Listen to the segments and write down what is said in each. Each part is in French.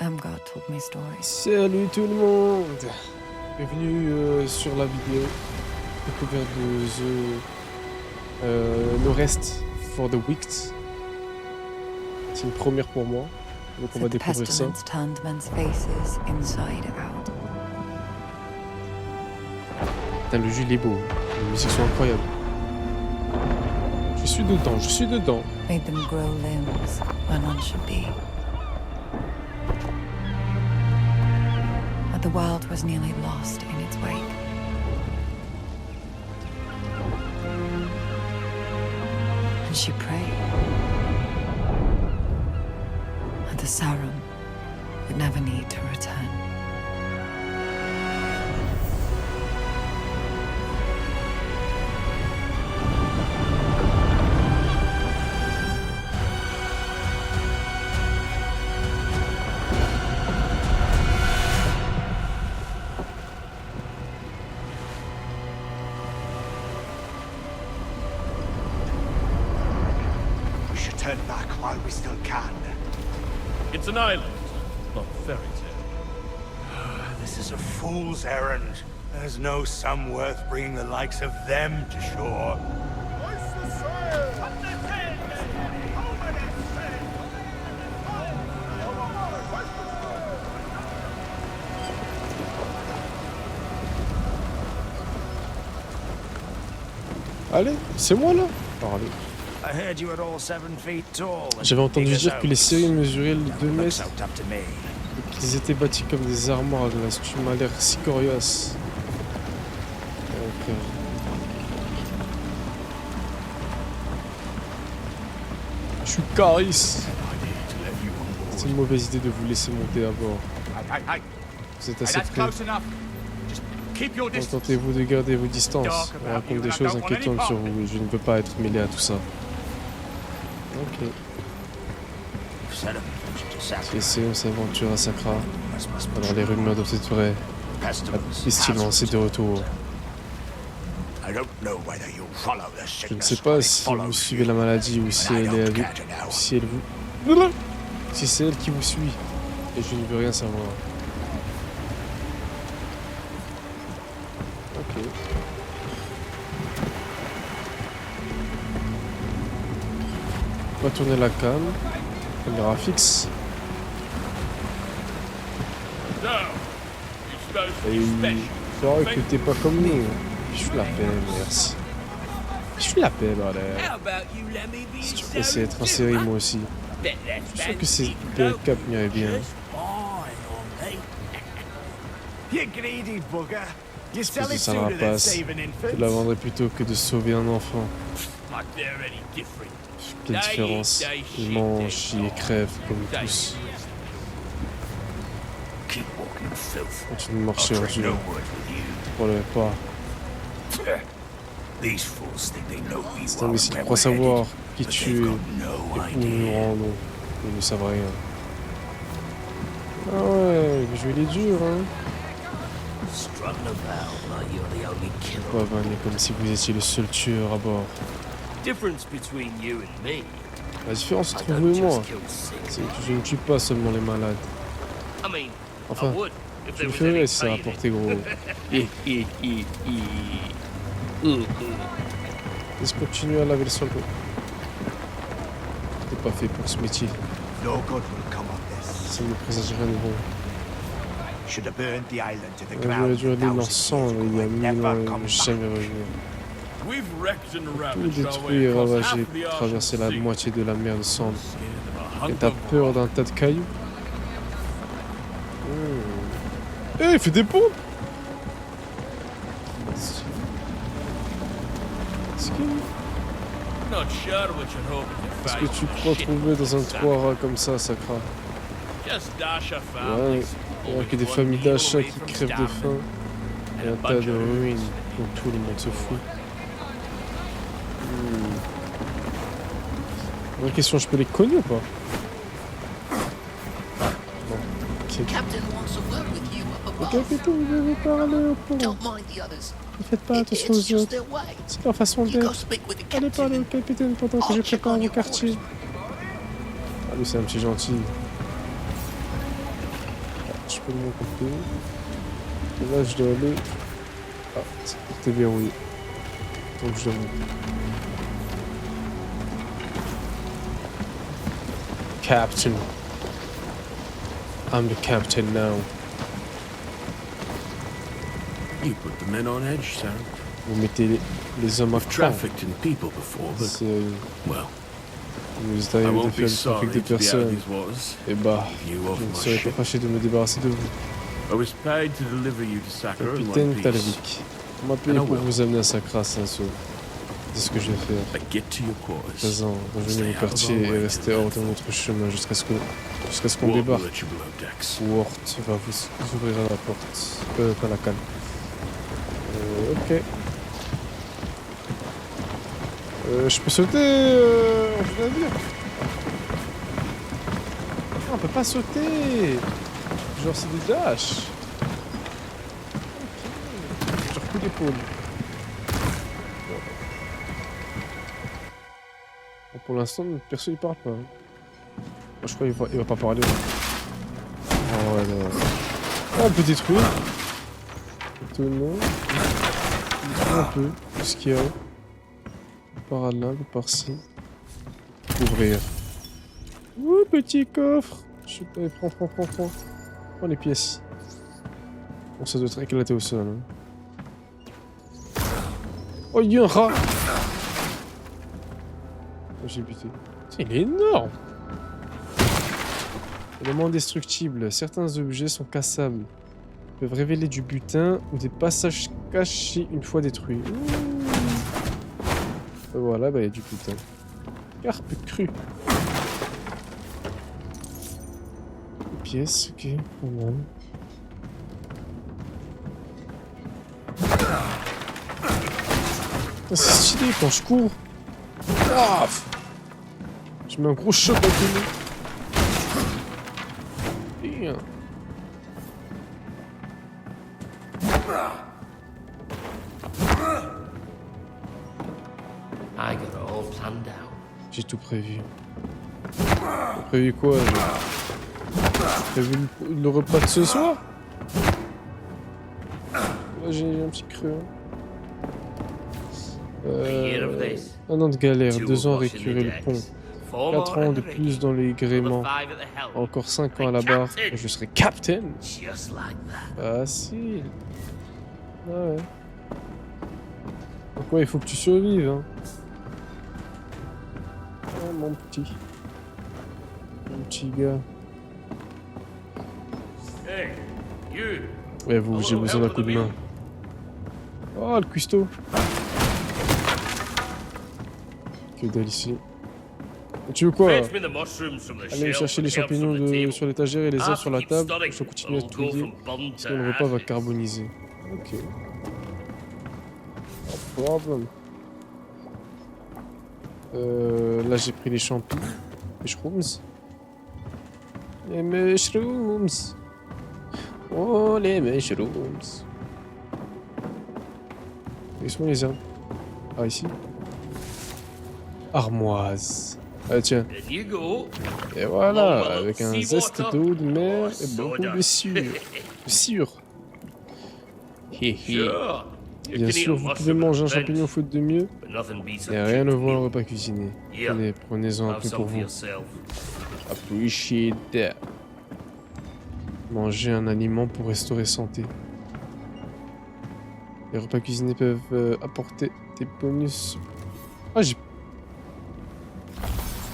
Umgar told me stories. Salut tout le monde. Bienvenue sur la vidéo découverte de le reste for the Wicked. C'est une première pour moi, donc on va Said the découvrir ça. pestilence turned men's faces inside out. Putain, le jeu il est beau, les musiques sont incroyables. Je suis dedans. Made them grow limbs where none should be. But the world was nearly lost in its wake. And she prayed that the Sauron would never need to return. We should turn back while we still can. It's an island, not a fairy tale. This is a fool's errand. There's no sum worth bringing the likes of them to shore. Allez, c'est moi là. Alors, allez. I heard you were all 7 feet tall. J'avais entendu dire que les séries mesuraient les 2 Looks mètres out up to me. et qu'ils étaient bâtis comme des armoires à glace. Tu m'as l'air si coriace. Ok. Je suis Caris. C'est une mauvaise idée de vous laisser monter à bord. Hey, Vous êtes assez that's près. close enough. Just keep your distance. Contentez-vous de garder vos distances. On raconte des choses inquiétantes sur vous et je ne veux pas être mêlé à tout ça. Ok. Si essayons s'aventure à Sacra, alors les rumeurs doivent être vraies. La pestilence est de retour. Je ne sais pas si vous suivez la maladie ou si elle est avec, ou si elle vous... Si c'est elle qui vous suit. Et je ne veux rien savoir. Ok. On va tourner la cam. Caméra fixe. So, you're supposed to Et be special. c'est vrai que t'es pas comme nous. Je suis la paix, merci. Je suis la paix, bordel. How about you let me be Si tu so peux essayer d'être inséré, moi aussi. Bet that's Je suis sûr que fancy, c'est no? le cap m'irait bien. Just fine on me. You greedy bugger. You Espèce sell de it sooner than sarapace. save an Je la infant. vendrais plutôt que de sauver un enfant. Like they're any different. Quelle différence. Ils mangent, ils crèvent comme tous. Keep walking filth. Continue de marcher en Trade Dieu. no word with you. Relève pas. These fools think they know we C'est imbécile croit savoir qui tu es et où nous rendons. Ils ne savent rien. Ah ouais, le jeu il est dur, hein. Pas vanner comme si vous étiez le seul tueur à bord. Difference between you and me. La différence I entre don't vous et moi, just kill sick. c'est que je ne tue pas seulement les malades. I mean, Enfin, I would if je there le was ferais any si ça pain in rapportait it. gros. Laisse continuer à laver le sol. T'es pas fait pour ce métier. No good will come of this. Ça ne présage rien de bon. Should have burned the island to the On aurait ground dû aller dans 1,000 sang years ago il y a and 1000 ans never et come ne back. jamais revenir. We've wrecked and Tout ravaged our détruit way et across ravagé, half the traverser la Arctic Sea. moitié de la mer de cendres. Scared of a Et t'as hunk of peur rock. d'un tas de cailloux? Eh, fais des pompes! Not sure what you're hoping to Est-ce que find tu in the crois shit trouver dans un inside. trois rats comme ça, Sacra? Just Dasha Ouais, families. il n'y a que des One familles meal d'achats away qui from crèvent de starving. faim et un tas de ruines dont tout le monde se fout. Vraie question, je peux les cogner ou pas? Non. Ok. Captain wants to work with you up Le above. capitaine veut vous parler au pont. Don't mind the others. Ne faites pas attention It's aux just autres. their way. C'est leur façon You go d'être. speak with the Allez parler au captain. capitaine pendant que je prépare mon quartier. Ah lui c'est un petit gentil. marche pas de mon côté. Et là, je dois aller... Ah, c'est porté verrouillé. Donc je dois monter. Captain. I'm the captain now. You put the men on edge, Sam. Vous mettez les hommes à I've cran. trafficked in people before, but, C'est... well, Vous êtes I arrivé de won't faire be le sorry trafic de to be out of personnes. these waters. Et bah, You je off ne my serais pas ship. fâché de me débarrasser de vous. I was paid to deliver you to Saka in Capitaine one piece. Talvik. On m'a payé And I pour will. vous amener à Sakra, Saint-Saul. C'est ce que je vais faire. But get to your À quarters. présent, rejoignez Stay vos out of quartiers our et way restez till hors then. de notre chemin jusqu'à ce qu'on Ward will débarque. let you below decks. Wart va vous ouvrira la porte. Pas la cale. Ok. Je peux sauter je veux dire. Ah, on peut pas sauter. Genre c'est des dash. Ok. Genre coup d'épaule. Bon, pour l'instant, notre perso il parle pas. Moi, je crois qu'il va pas parler. Oh ouais, non. Ah, on peut détruire. Étonnant. Un peu. Ce qu'il y a. Par là, par-ci. Ouvrir. Ouh, petit coffre. Je sais pas, prends. Prends les pièces. Bon, ça doit être éclaté au sol. Hein. Oh, il y a un rat. Oh, j'ai buté. Il est énorme. Éléments indestructibles. Certains objets sont cassables. Ils peuvent révéler du butin ou des passages cachés une fois détruits. Voilà, bah il y a du butin. Carpe crue. Des pièces, ok. Bon. C'est stylé quand je cours. Paf, je mets un gros choc avec le nez. Damn. I got it all planned out. J'ai tout prévu. J'ai prévu quoi? J'ai prévu le repas de ce soir? Là j'ai un petit creux. Un an de galère, 2 ans à récurer le pont, 4 ans de plus dans les gréements, encore 5 ans à la barre et je serai captain. Just like that. Facile. Ouais. Donc ouais, il faut que tu survives, hein. Oh, mon petit gars. Hey, you. Ouais, vous, j'ai besoin d'un coup de main. Oh, le cuistot. Que dalle ici. Et tu veux quoi? Fetch me the mushrooms from the Allez shelf chercher les and herbs champignons from the table. sur l'étagère et les I herbes sur la keep table. studying, Je vais continuer à but I'll go étudier. from bun Sinon to le repas va ashes. carboniser. Ok. No problem. Là j'ai pris les champignons. Les shrooms. Les mushrooms. Oh les mushrooms. Ils sont les herbes. Ah ici. Armoise. Ah tiens. In you go. Et voilà, avec un zeste d'eau de mer et beaucoup de sûre. Hé hé. Sure. You Bien can eat sûr, a vous pouvez mushroom manger un at champignon Ben's, faute de mieux. but nothing beats Et a rien ne cheap vaut un meal. repas cuisiné. Yeah. Prenez-en un Have peu some pour for vous. yourself. Appreciate that. Manger un aliment pour restaurer santé. Les repas cuisinés peuvent apporter des bonus. Ah, j'ai...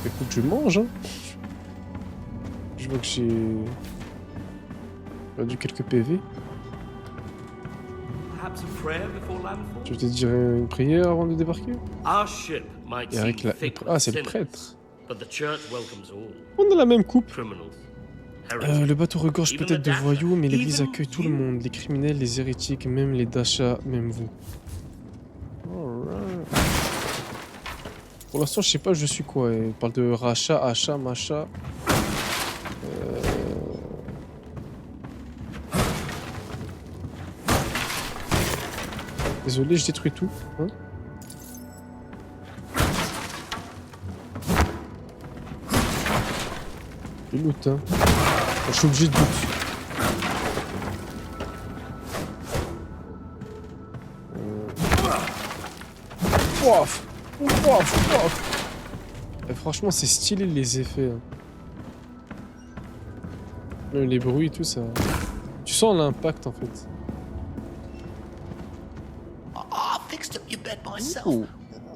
Écoute, je mange, hein. Je vois que j'ai... perdu quelques PV. Perhaps a prayer before landfall? Je vais te dire une prière avant de débarquer. Our ship might Et seem avec la... thick Ah, with c'est le sinners, prêtre. but the church welcomes all. On a la même coupe. Criminals, heretics. Le bateau regorge Even peut-être the de Dasha. voyous, mais l'église Even accueille tout le you. monde. Les criminels, les hérétiques, même les Dasha, même vous. Alright. Pour l'instant, je sais pas je suis quoi. Il parle de rachat, achat, machat. Désolé, je détruis tout. Hein. Le loot, hein. Je suis obligé de loot. Wouaf. Wouaf, wouaf. Et franchement, c'est stylé les effets. Hein. Même les bruits, tout ça. Tu sens l'impact en fait. I fixed up your bed myself. Ouh.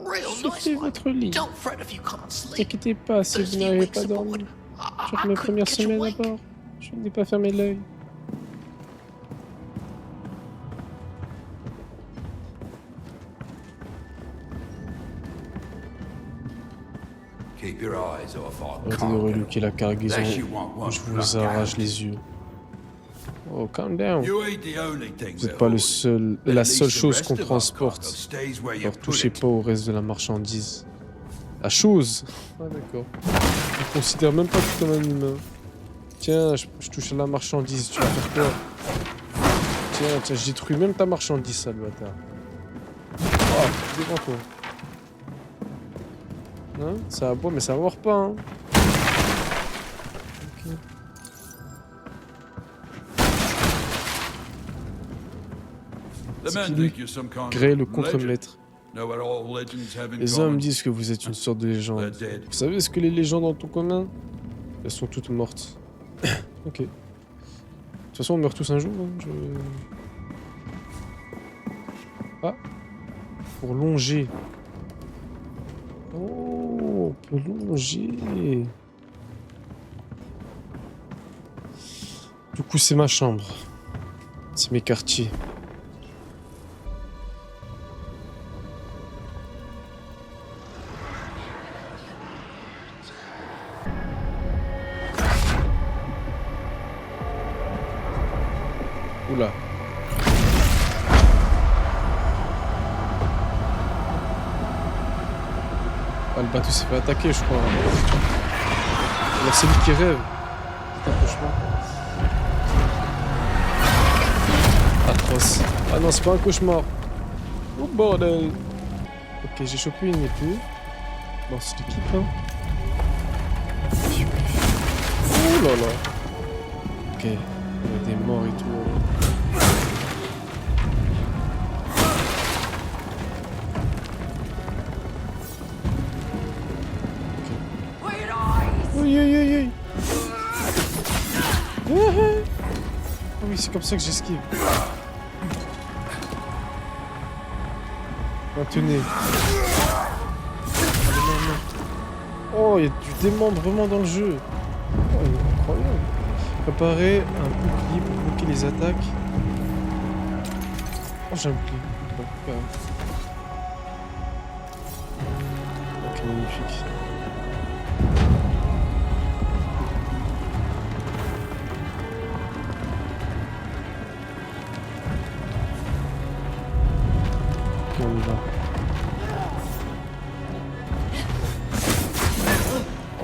Real J'ai nice fait one. votre lit. Don't fret if you can't Ne sleep. t'inquiétez pas si First vous few n'arrivez weeks pas à aboard, dormir. I Sur mes couldn't premières catch a semaines à wink. bord, je n'ai pas fermé l'œil. Keep your eyes off our Arrêtez de reluquer la cargaison, Unless you want one je vous plucked arrache out. les yeux. Oh, calm down. You ain't the only thing Vous n'êtes we're pas holding. la At seule least the chose rest qu'on of our transporte. cargo stays where you Alors put touchez it. pas au reste de la marchandise. La chose. Ah d'accord. Je considère même pas tout comme un humain. Tiens, je touche à la marchandise, tu vas faire quoi? Tiens, je détruis même ta marchandise, sale bâtard. Oh, devant toi. Hein? Ça aboie, mais ça mord pas, hein. Ok. The men Stylé. think you're some kind Gray, of le legend. contre-maître. Know what all legends have in Les common? hommes disent que vous êtes une sorte de légende. They're dead. Vous savez ce que les légendes ont en commun? Elles sont toutes mortes. Ok. De toute façon, on meurt tous un jour. Hein. Ah. Pour longer. Oh, on peut longer. Du coup, c'est ma chambre. C'est mes quartiers. Oula. Ah, le bateau s'est fait attaquer, je crois. Alors, c'est lui qui rêve. C'est un cauchemar. Atroce. Ah non, c'est pas un cauchemar. Oh bordel. Ok, j'ai chopé une épée. Bon, c'est l'équipe, hein. Oh là là. Ok, il y a des morts et tout. Oui, oui, oui, oui. Ah oui, c'est comme ça que j'esquive. Maintenez. Oh, il y a du démembrement dans le jeu. Oh, incroyable. Préparez un bouclier pour bloquer les attaques. Oh, j'ai un bouclier. Bon, pas grave. Ok, magnifique. Ok, on y va.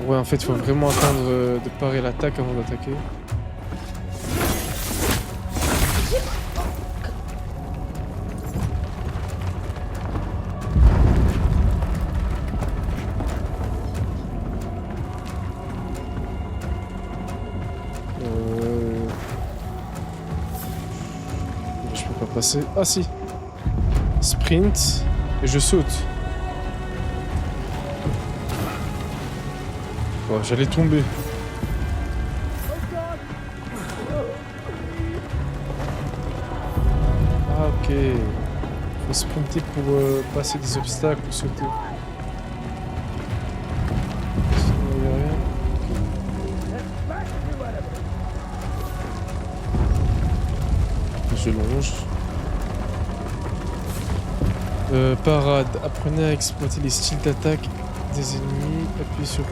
Ouais, en fait, il faut vraiment attendre de parer l'attaque avant d'attaquer. Je peux pas passer. Ah si. Sprint. Et je saute. Oh, j'allais tomber. Ah ok. Faut sprinter pour passer des obstacles ou sauter. Sinon, il y a rien. Ok. Je longe. Parade. Apprenez à exploiter les styles d'attaque des ennemis. Appuyez sur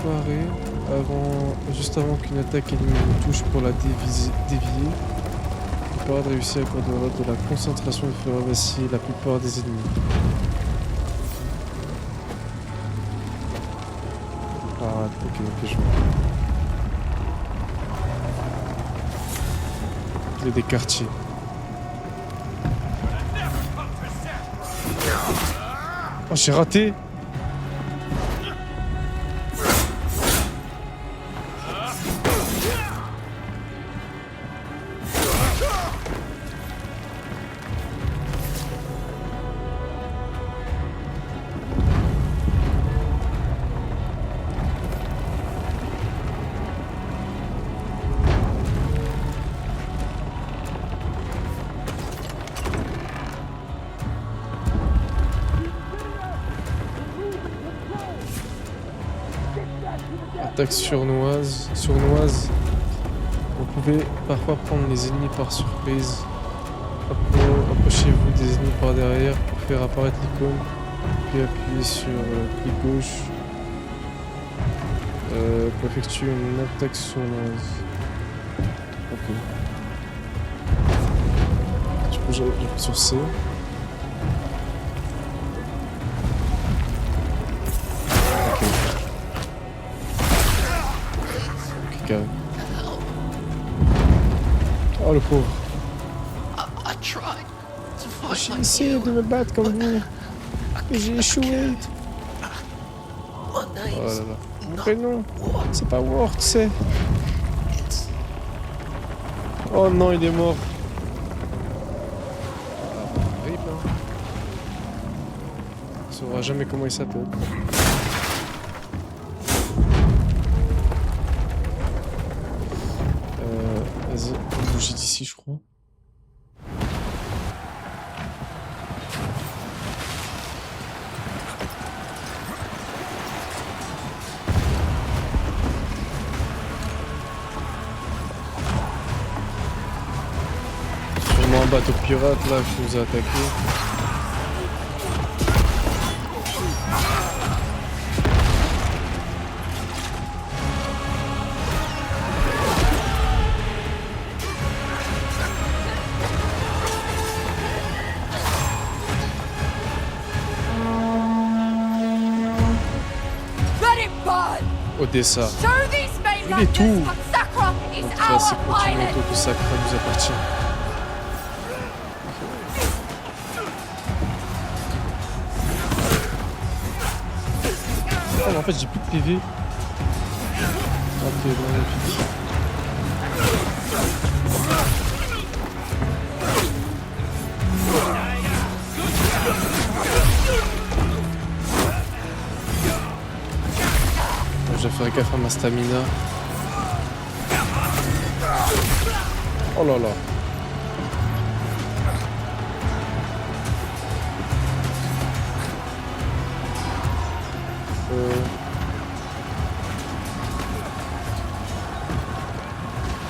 parer juste avant qu'une attaque ennemie vous touche pour la dévier. La parade réussit à accorder de la concentration et fera vaciller la plupart des ennemis. Parade, ok, je vois. Il y a des quartiers. Oh, j'ai raté! attaque sournoise. Vous pouvez parfois prendre les ennemis par surprise. Approchez-vous des ennemis par derrière pour faire apparaître l'icône. Puis appuyez sur clic gauche pour effectuer une attaque sournoise. Ok. Du coup j'appuie sur C. Ok, carré. Oh le pauvre. I tried to fight J'ai like essayé you. de me battre comme vous. Et j'ai échoué. My Oh là name's là. Mon not prénom, Ward. c'est pas Ward, c'est... It's Oh non, il est mort. Horrible, hein. On saura jamais comment il s'appelle. Vas-y, on va bouger d'ici, je crois. Sûrement un bateau pirate là qui nous a attaqué. Let it burn! Odessa. Show these Il est tout. mainlanders what Sakra is Donc our classique island! continentaux que Sakra nous appartient. Oh mais en fait j'ai plus de PV. Ok, magnifique. Je vais faire gaffe à ma stamina. Oh là là.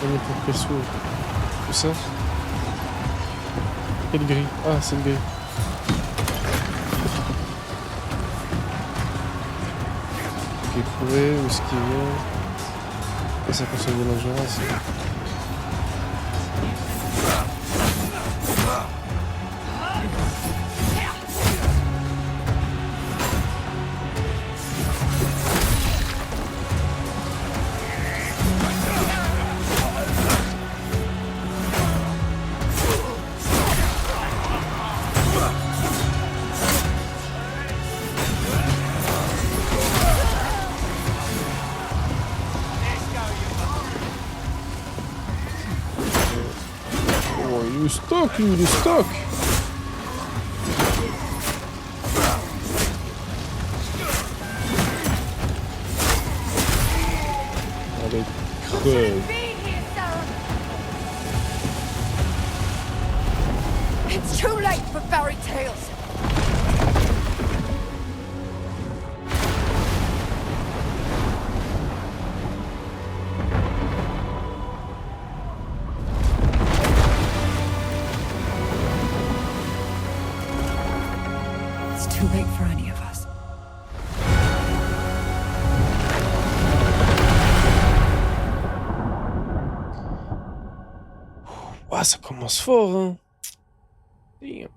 On est pour quel saut? Tout ça? Quelle grille? Ah, c'est une grille. Ok, courir, où est-ce qu'il vient? Et ça consomme de l'endurance. Oh, il est stock, lui, il est stock. Allez, creux. Be here, Sarah! It's too late for fairy tales! It's too late for any of us. Ouah, ça commence fort, hein. Damn.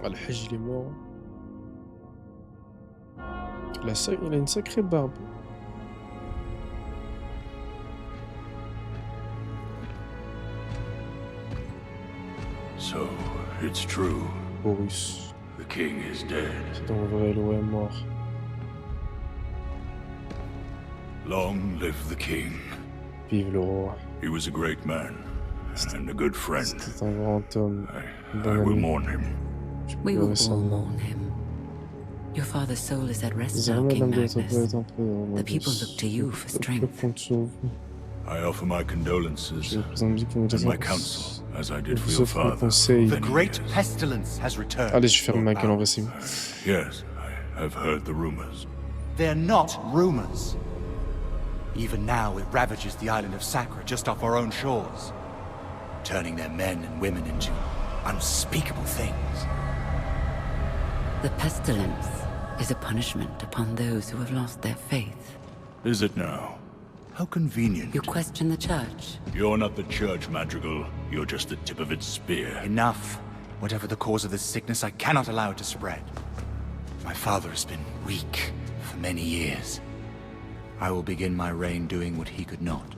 Ah, le Hajj, il est mort. Il a une sacrée barbe. It's true. Horus. The king is dead. C'est donc vrai, le roi est mort. Long live the king. Vive le roi. He was a great man and a good friend. C'était un grand homme. I Bon will ami. mourn him. Je We pleurais will son all nom. mourn him. Your father's soul is at rest now, Désormais, King l'homme doit être Magnus. un peu en The people look to you for strength. compte sur vous. I offer my condolences Je présente mes and my condoléances. counsel, as I Je did for vous your offre mes father. conseils. The great pestilence has returned. Allez, je ferme ma gueule en vrai, c'est mieux. Yes, I have heard the rumors. They're not rumors. Even now, it ravages the island of Sacra just off our own shores, turning their men and women into unspeakable things. The pestilence is a punishment upon those who have lost their faith. Is it now? How convenient. You question the church. You're not the church, Madrigal. You're just the tip of its spear. Enough. Whatever the cause of this sickness, I cannot allow it to spread. My father has been weak for many years. I will begin my reign doing what he could not.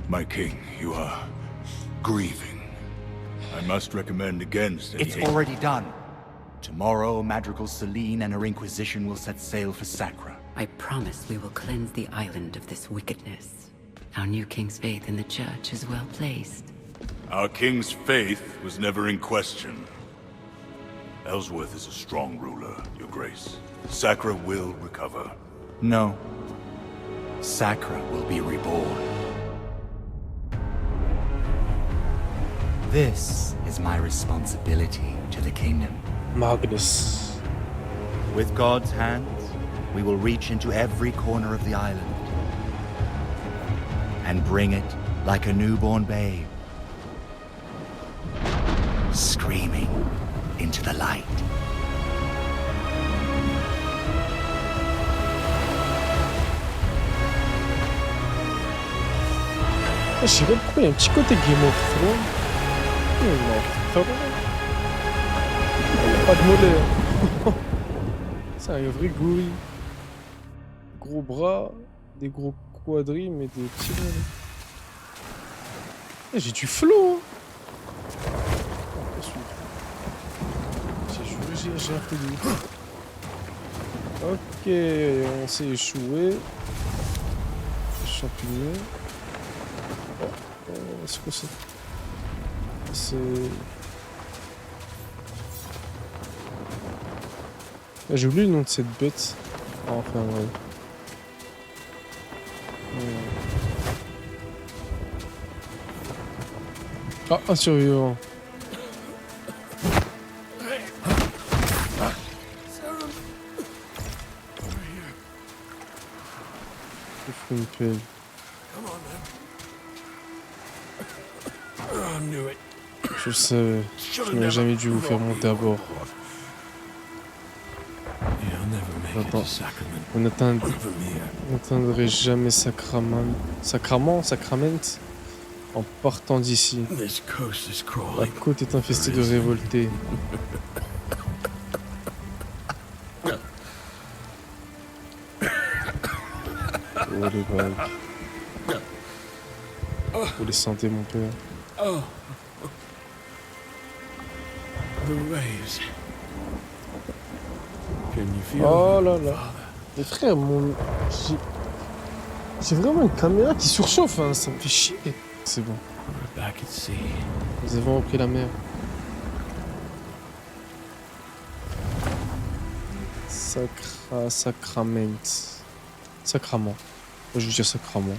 My king, you are grieving. I must recommend against any It's already done. Tomorrow, Madrigal Selene and her Inquisition will set sail for Sacra. I promise we will cleanse the island of this wickedness. Our new king's faith in the church is well placed. Our king's faith was never in question. Ellsworth is a strong ruler, Your Grace. Sacra will recover. No. Sacra will be reborn. This is my responsibility to the kingdom. Magnus. With God's hands, we will reach into every corner of the island and bring it like a newborn babe, screaming into the light. Je sais pas pourquoi il y a un petit côté Game of Thrones. Game of Thrones. Il n'y a pas de mollet. C'est un vrai gorille. Gros bras, des gros quadris, mais des petits mollets. Eh, j'ai du flow. J'ai juré, j'ai un peu de... Ok, on s'est échoué. Champignons. C'est quoi ça? C'est... Ah, j'ai oublié le nom de cette bête. Ah, enfin, ouais. Ah, un survivant. Il faut une pelle. Je le savais. Je n'aurais jamais dû vous faire monter à bord. Attends. Vous n'atteindrez jamais Sacrament en partant d'ici. La côte est infestée de révoltés. Oh les vagues. Vous les sentez, mon père? Oh là là. Mais frère, j'ai vraiment une caméra qui surchauffe, hein. Ça me fait chier. C'est bon. Nous avons repris la mer. Sacrament. Sacrament. Moi, je veux dire sacrament.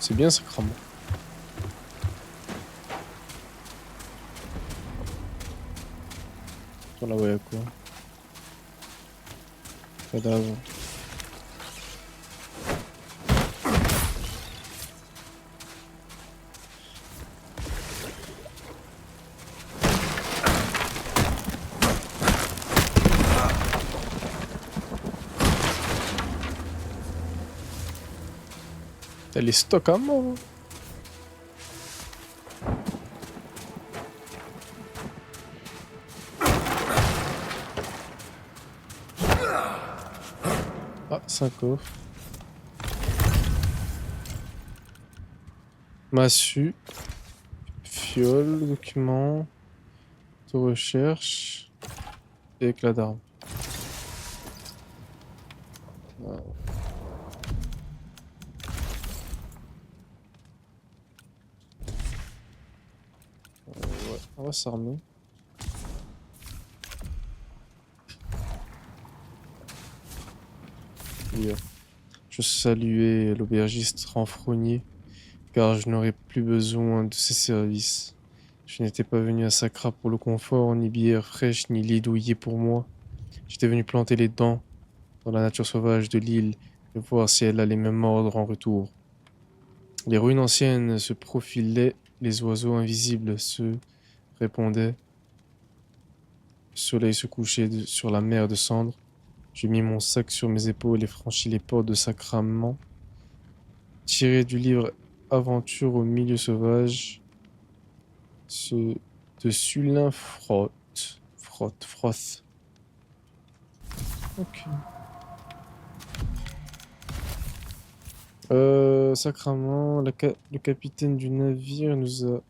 C'est bien sacrament. Voilà, ouais, à quoi? Cadavre. T'as les stocks à mort. Ah, 5 coffres. Massue. fiole, document, de recherche et éclat d'arme. Voilà. Ouais, on va s'armer. Et, je saluais l'aubergiste renfrogné, car je n'aurais plus besoin de ses services. Je n'étais pas venu à Sacra pour le confort, ni bière fraîche, ni lit douillet pour moi. J'étais venu planter les dents dans la nature sauvage de l'île et voir si elle allait me mordre en retour. Les ruines anciennes se profilaient, les oiseaux invisibles se répondaient. Le soleil se couchait sur la mer de cendres. J'ai mis mon sac sur mes épaules et franchi les portes de Sacrament. Tiré du livre Aventure au milieu sauvage, de Sulin Froth. Ok. Sacrament, le capitaine du navire nous a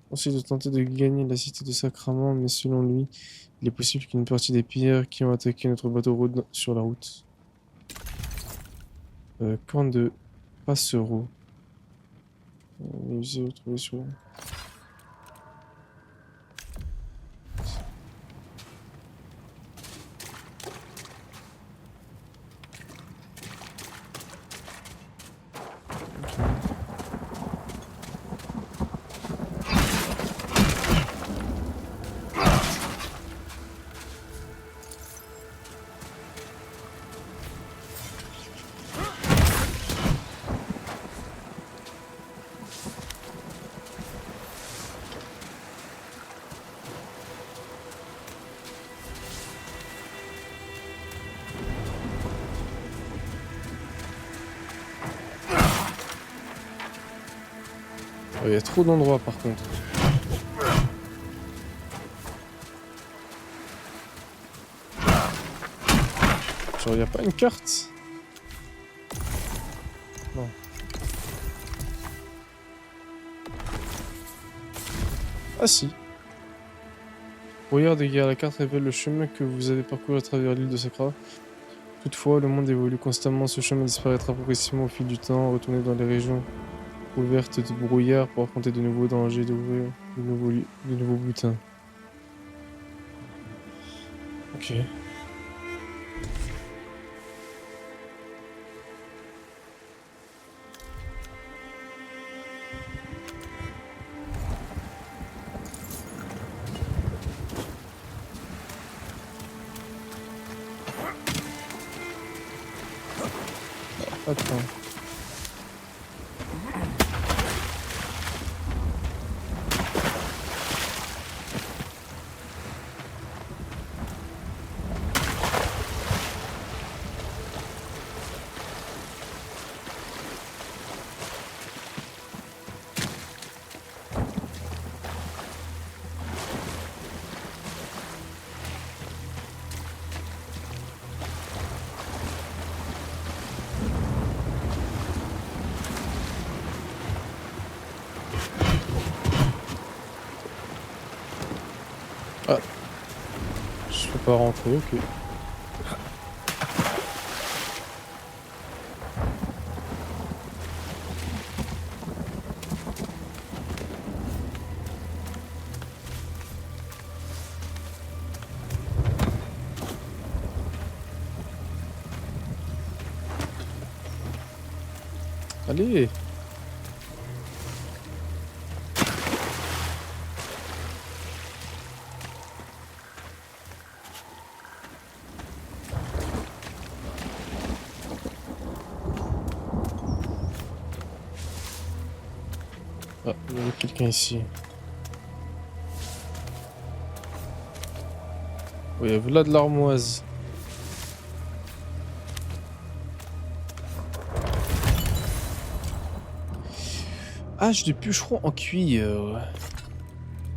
conseillé de tenter de gagner la cité de Sacrament, mais selon lui, il est possible qu'une partie des pillards qui ont attaqué notre bateau rôde sur la route. Camp de Passereau. Musée retrouvé sur... Il y a trop d'endroits par contre. Genre, il n'y a pas une carte? Non. Ah si. Regardez, gars, la carte révèle le chemin que vous avez parcouru à travers l'île de Sacra. Toutefois, le monde évolue constamment. Ce chemin disparaîtra progressivement au fil du temps. Retournez dans les régions ouvertes de brouillard pour affronter de nouveaux dangers, d'ouvrir de nouveaux butins. Ok. Attends. Ah. Je peux pas rentrer, ok. Allez! Ah, il y avait quelqu'un ici. Oui, il y a là de l'armoise. Hache de bûcheron en cuir.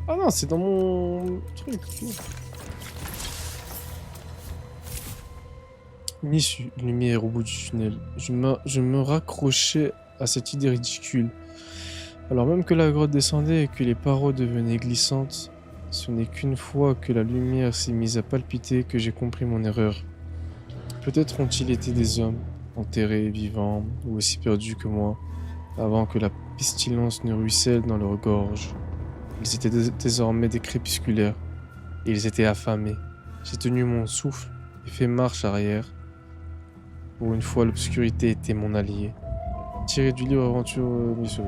Ah non, c'est dans mon truc. Une issue, une lumière au bout du tunnel. Je me raccrochais à cette idée ridicule. Alors même que la grotte descendait et que les parois devenaient glissantes, ce n'est qu'une fois que la lumière s'est mise à palpiter que j'ai compris mon erreur. Peut-être ont-ils été des hommes, enterrés, vivants, ou aussi perdus que moi, avant que la pestilence ne ruisselle dans leurs gorges. Ils étaient désormais des crépusculaires, et ils étaient affamés. J'ai tenu mon souffle et fait marche arrière. Pour une fois, l'obscurité était mon allié. Tiré du livre Aventure Mission.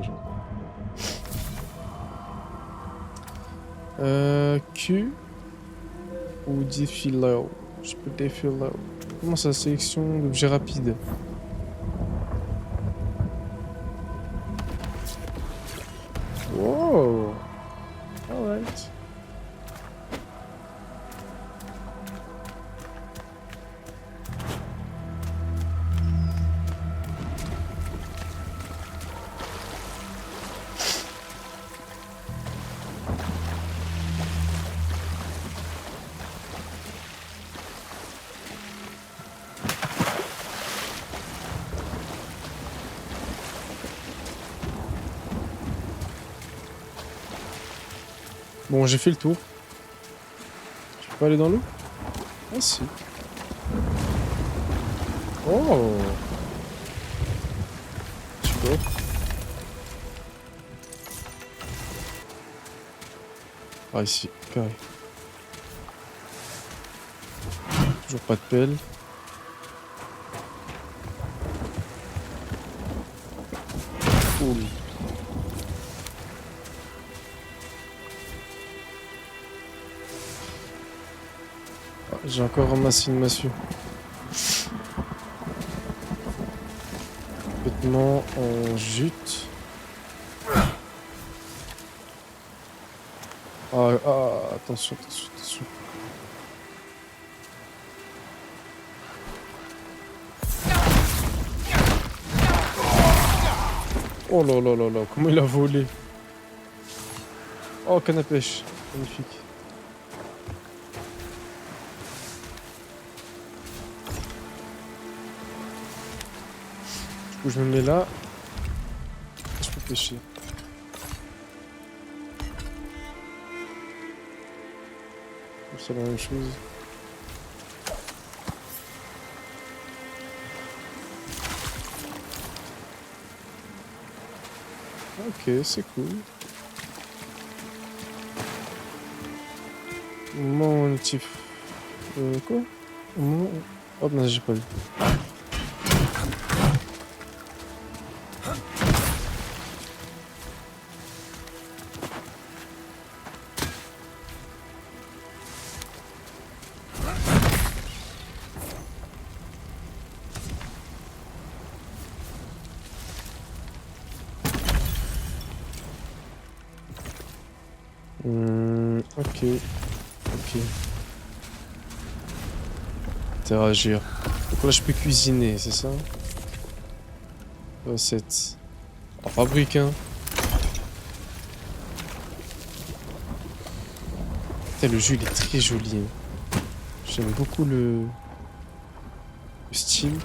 Q ou défiler. Je peux défiler. Comment ça, sélection d'objets rapides? Wow. Alright. Bon, j'ai fait le tour. Je peux pas aller dans l'eau? Ah si. Oh. Super. Ah ici, carré. Toujours pas de pelle. Cool. J'ai encore ramassé une massue. Vêtements en jute. Attention, attention, attention. Oh là là là là, comment il a volé. Oh, canne à pêche. Magnifique. Du coup, je me mets là. Je peux pêcher. C'est la même chose. Ok, c'est cool. Mon petit... quoi? Mon... Oh non, j'ai pas vu. Ok. Ok. Interagir. Donc là, je peux cuisiner, c'est ça? Recette. On fabrique, hein. Putain, le jeu, il est très joli. J'aime beaucoup le style.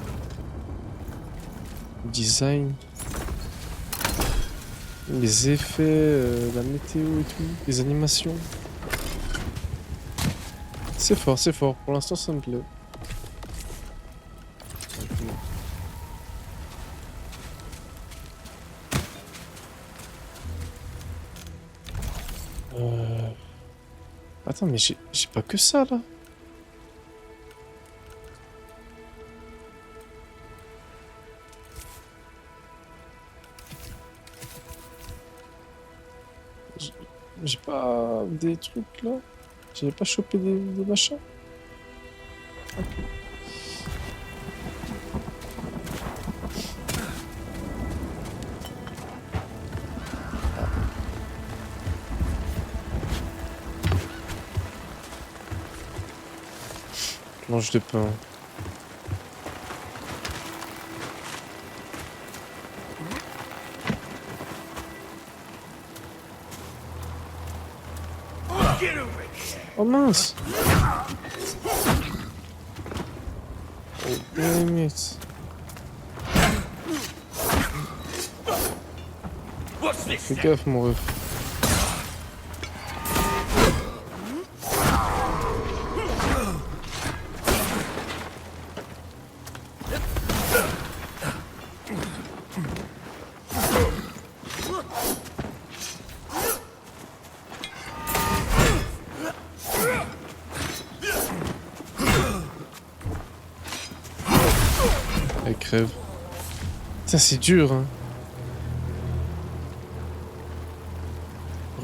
Le design. Les effets, la météo et tout. Les animations. C'est fort, c'est fort. Pour l'instant, ça me plaît. Attends, mais j'ai pas que ça, là. J'ai pas des trucs, là. J'avais pas chopé des machins. Ok. Planche de pain. Oh mince! Oh damn it! What's this? Fais gaffe, mon ref. Elle crève. Ça c'est dur hein.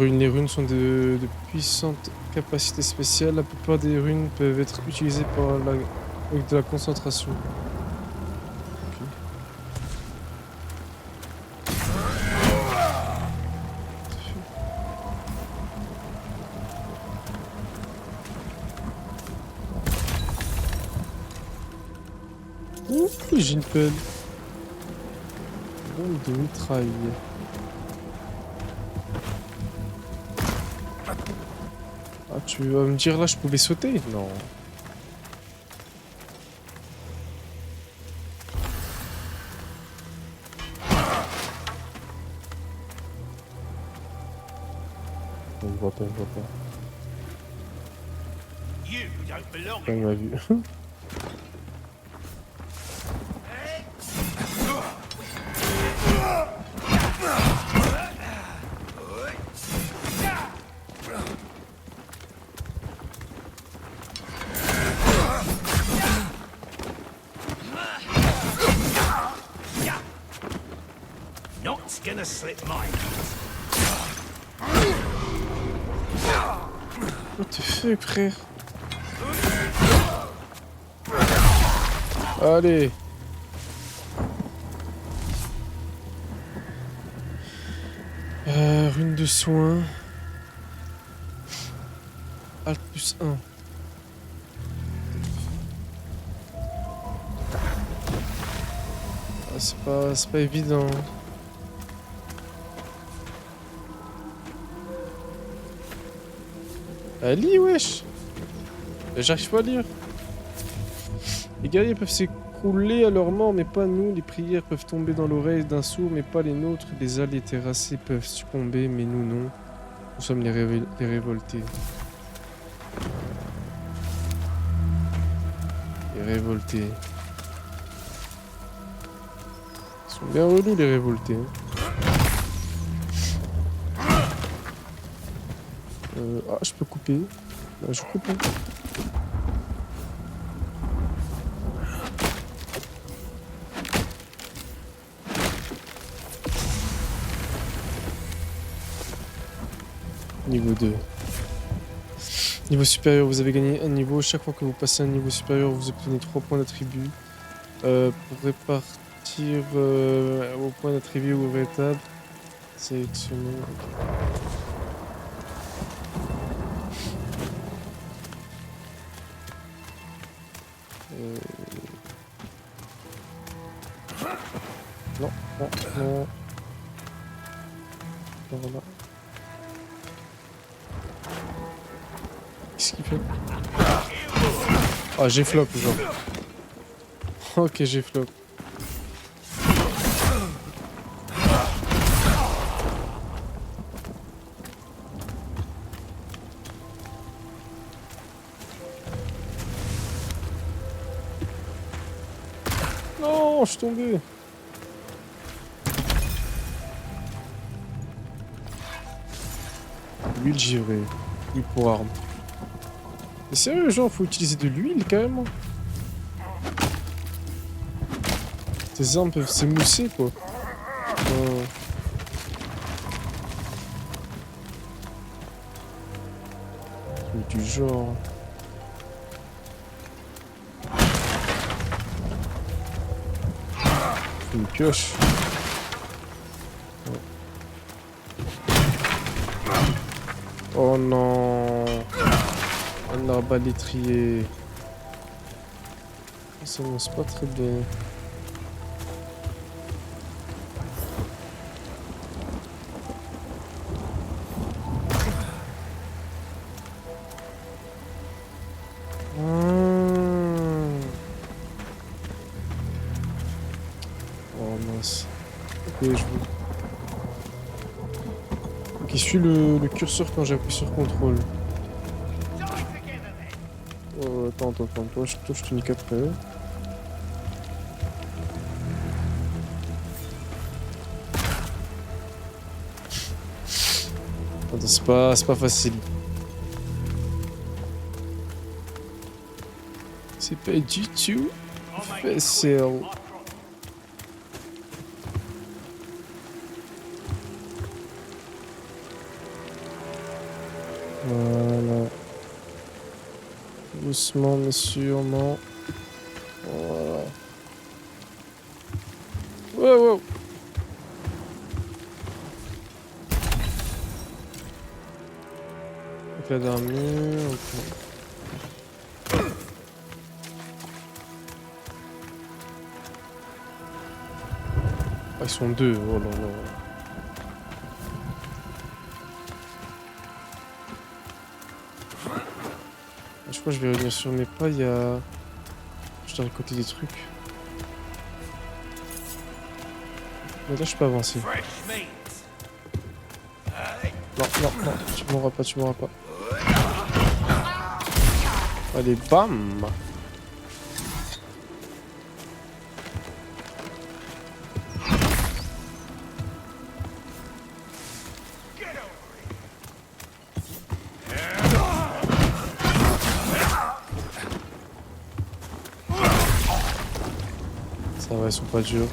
Les runes sont de puissantes capacités spéciales. La plupart des runes peuvent être utilisées avec de la concentration. Ouh, j'ai une pelle. Bombe de mitraille. Ah, tu vas me dire là, je pouvais sauter? Non. On ne voit pas, on ne voit pas. Il m'a vu. Not gonna slip mine. What the fuck, frère? Allez. Rune de soin. Alt plus 1. Ah, c'est pas évident. Lis, wesh. J'arrive pas à lire. Les guerriers peuvent s'écrouler à leur mort, mais pas nous. Les prières peuvent tomber dans l'oreille d'un sourd, mais pas les nôtres. Les alliés terrassés peuvent succomber, mais nous non. Nous sommes les révoltés. Les révoltés. Ils sont bien relous, les révoltés. Hein. Ah, je peux couper. Ah, je coupe. Hein. Niveau 2. Niveau supérieur, vous avez gagné un niveau. Chaque fois que vous passez un niveau supérieur, vous obtenez 3 points d'attribut. Pour répartir vos points d'attribut, ouvrez table. Sélectionnez. Non, non, non. Voilà. Qu'est-ce qu'il fait? Ah, j'ai flop, genre. Ok, j'ai flop. Non, je suis tombé. L'huile givrée. Huile pour arme. Mais sérieux, genre, faut utiliser de l'huile carrément. Tes armes peuvent s'émousser, quoi. Du genre. Une pioche. Oh non. Un arbalétrier. Ça avance pas très bien. Oh mince. Ok, je veux. qui suit le curseur quand j'appuie sur contrôle. Oh, attends, toi je te nique après. Attends, c'est pas facile. C'est pas du tout facile. Voilà. Doucement mais sûrement. Voilà. Wow, wow. Éclat d'armure, ok. Ah, ils sont deux, oh là là. Je crois que je vais revenir sur mes pas, il y a... Je dois récolter des trucs. Mais là je peux avancer. Non, tu m'auras pas. Allez, bam! Ça va, ils sont pas durs.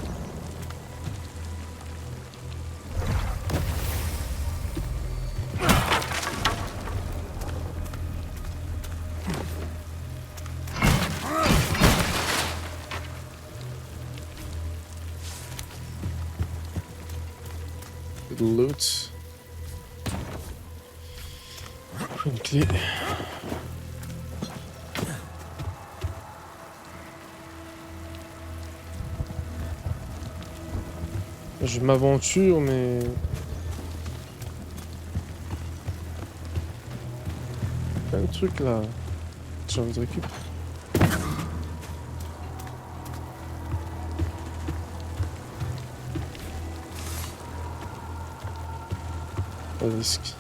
Loot. Une clé. Je m'aventure, mais... Plein de trucs là. J'ai envie de récupérer. Pas de risque.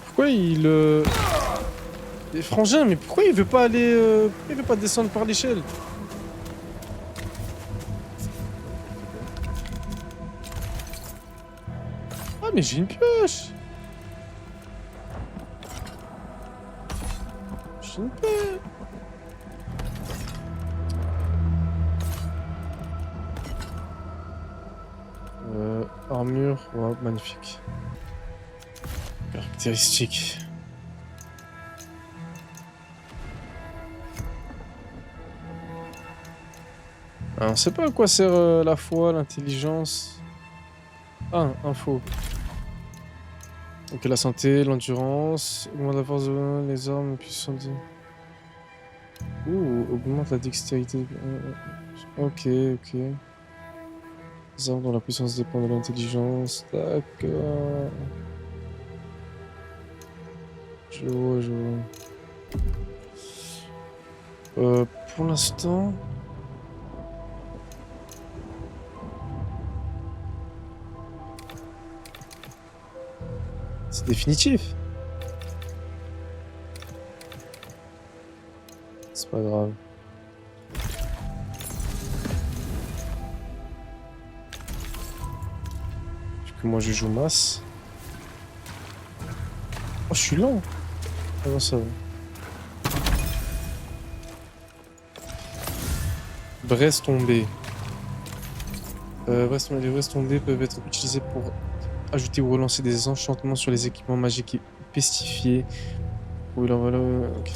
Pourquoi il... Les frangins, mais pourquoi il veut pas aller... Pourquoi il veut pas descendre par l'échelle? Ah mais j'ai une pioche. J'ai une pioche. Armure, wow, magnifique. Caractéristiques. Alors, on sait pas à quoi sert la foi, l'intelligence. Ah, info. Ok, la santé, l'endurance, augmente la force de les armes, la puissance. Ouh, augmente la dextérité. Ok. Les armes dont la puissance dépend de l'intelligence. D'accord. Je vois. Pour l'instant... C'est définitif. C'est pas grave. Vu que moi je joue masse. Oh, je suis lent. Ah non, ça va. Braise tombée. Les braises tombées peuvent être utilisées pour ajouter ou relancer des enchantements sur les équipements magiques et pestifiés. Oui, là voilà. Ok.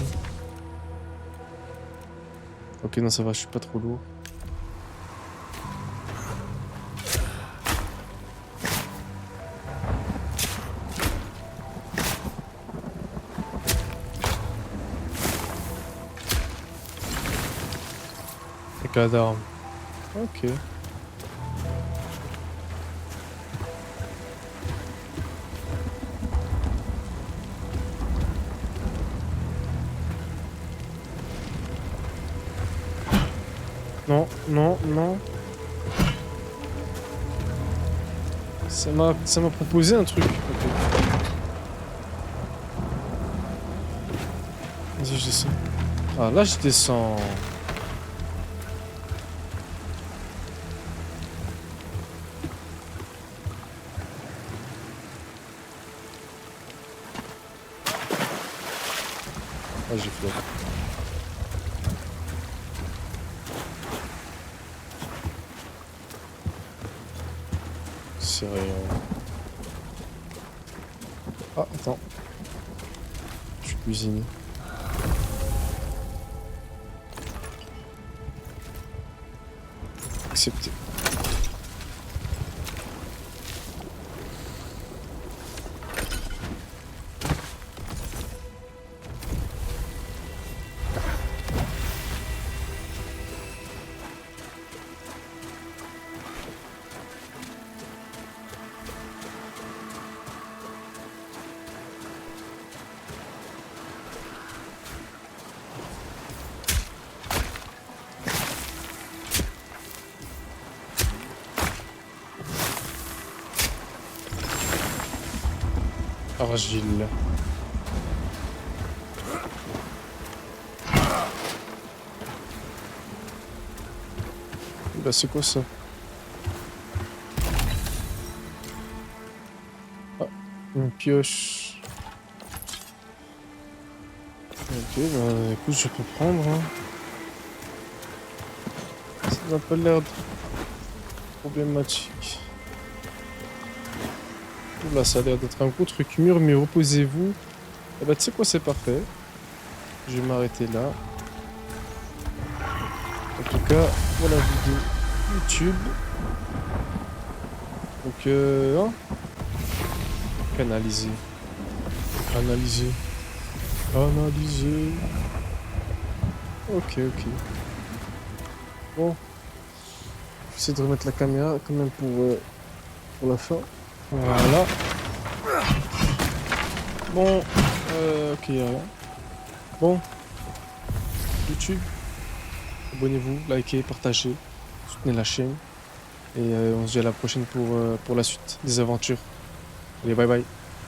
Ok, non, ça va, je suis pas trop lourd. Éclat d'arme. Ok. Non, non, non. Ça m'a proposé un truc. Ok. Vas-y, je descends. Ah, là, je descends. Ah, j'ai fait. C'est rien. Ah, attends. Je cuisine. Accepté. Argile. Bah c'est quoi ça? Ah, une pioche. Ok, bah écoute, je peux prendre. Hein. Ça n'a pas l'air problématique. Là, ça a l'air d'être un gros truc mûr, mais reposez-vous. Eh bah, tu sais quoi, c'est parfait. Je vais m'arrêter là. En tout cas, pour la vidéo YouTube. Donc, hein, canaliser. Analyser. Analyser. Ok, ok. Bon. J'essaie de remettre la caméra quand même pour la fin. Voilà. Bon, ok, y'a rien. Bon, YouTube, abonnez-vous, likez, partagez, soutenez la chaîne. Et on se dit à la prochaine pour la suite des aventures. Allez, bye bye.